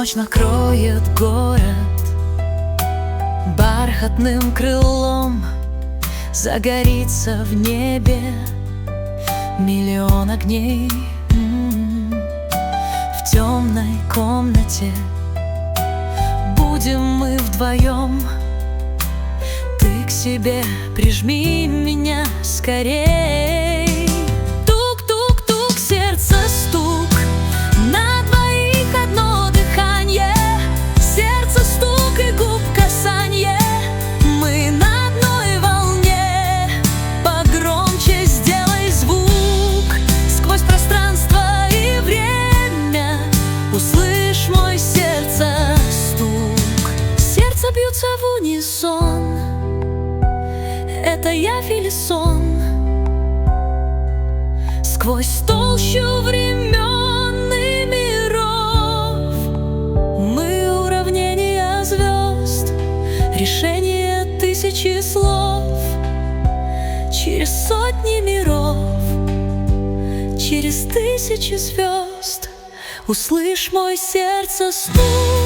Ночь накроет город бархатным крылом, загорится в небе миллион огней. В темной комнате будем мы вдвоем. Ты к себе прижми меня скорей. Тук-тук-тук, сердце стук, на двоих одно дыхание. Сердце стук и губ касанье. Мы на одной волне. Погромче сделай звук сквозь пространство и время. Услышь мой сердце стук. Сердце бьются в унисон. Это явь или сон? Сквозь толщу времен и миров мы уравнение звезд, решение тысячи слов. Через сотни миров, через тысячи звезд услышь мой сердце стук.